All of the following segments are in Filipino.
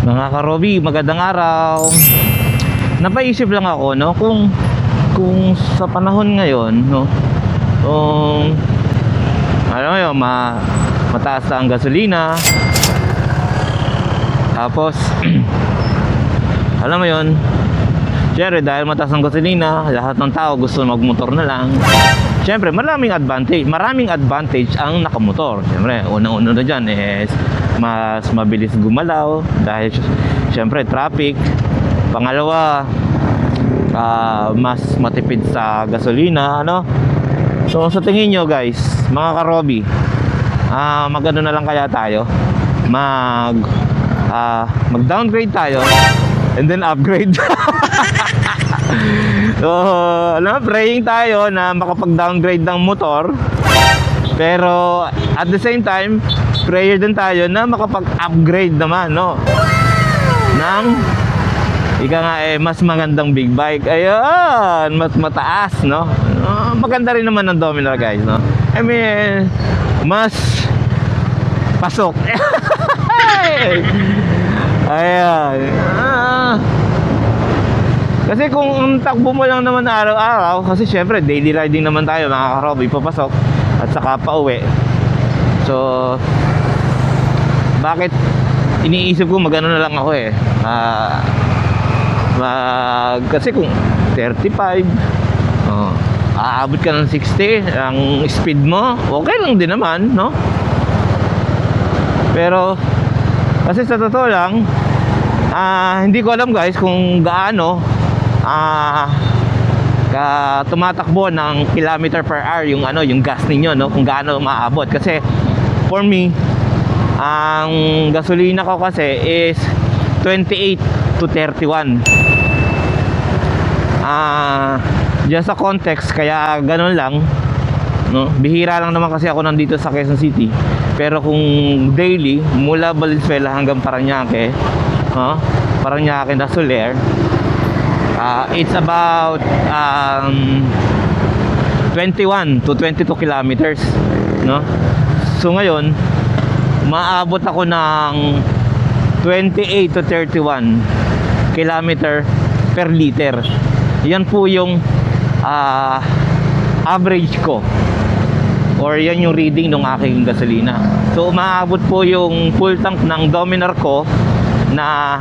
Mga karobi, magandang araw. Napaisip lang ako, no, kung sa panahon ngayon, no, alam mo yun, mataas ang gasolina. Tapos alam mo yun, syempre dahil mataas ang gasolina, lahat ng tao gusto magmotor na lang. Syempre maraming advantage ang nakamotor. Syempre unang-una na dyan is mas mabilis gumalaw dahil syempre traffic. Pangalawa, mas matipid sa gasolina, ano. So sa tingin nyo guys, mga karobi, magano na lang kaya tayo, mag downgrade tayo and then upgrade. So praying tayo na makapag-downgrade ng motor, pero at the same time prayer din tayo na makapag-upgrade naman, no, ng ika nga mas magandang big bike. Ayun, mas mataas, no. Maganda rin naman ng Dominar guys, no. I mean, mas pasok. Ayan. Kasi kung takbo mo lang naman araw-araw, kasi syempre daily riding naman tayo mga karobi, papasok at saka pauwi. So bakit iniisip ko magano na lang ako kasi kung 35, aabot ka ng 60 ang speed mo, okay lang din naman, no? Pero kasi sa totoo lang, hindi ko alam guys kung gaano tumatakbo ng kilometer per hour yung gas ninyo, no? Kung gaano maabot. Kasi for me, ang gasolina ko kasi is 28 to 31. Just sa context, kaya ganun lang, no? Bihira lang naman kasi ako nandito sa Quezon City. Pero kung daily mula Valenzuela hanggang Parañaque, Parañaque na Soler, it's about 21 to 22 kilometers, no? So ngayon maabot ako ng 28 to 31 kilometer per liter. Yan po yung average ko, or yan yung reading ng aking gasolina. So umaabot po yung full tank ng Dominar ko na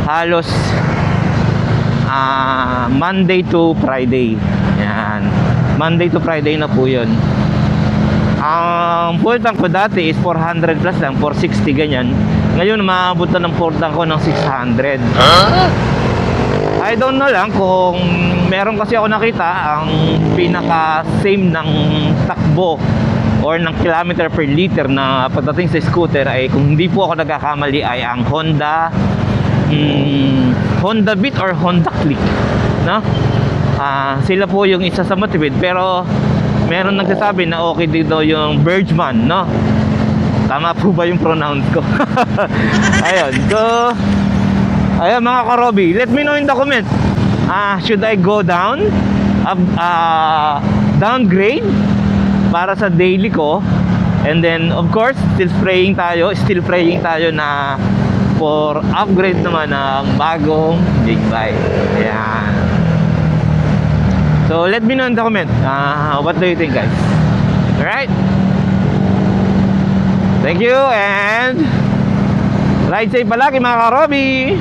halos Monday to Friday. Yan, Monday to Friday na po yun. Ang full tank ko dati is 400 plus lang, 460 ganyan. Ngayon maabot na ng full tank ko ng 600. I don't know lang kung meron, kasi ako nakita ang pinaka same ng takbo or ng kilometer per liter na pagdating sa scooter ay, kung hindi po ako nagkakamali, ay ang Honda Beat or Honda Click, no? Sila po yung isa sa matipid, pero meron nagsasabi na okay dito yung Bergman, no? Tama po ba yung pronounce ko? Ayun, so ayun mga karobi, let me know in the comment, should I go down, downgrade para sa daily ko, and then of course still praying tayo na for upgrade naman ng bagong big bike. Ayan. So let me know in the comment, what do you think guys? Alright, thank you and ride safe palagi mga karobi.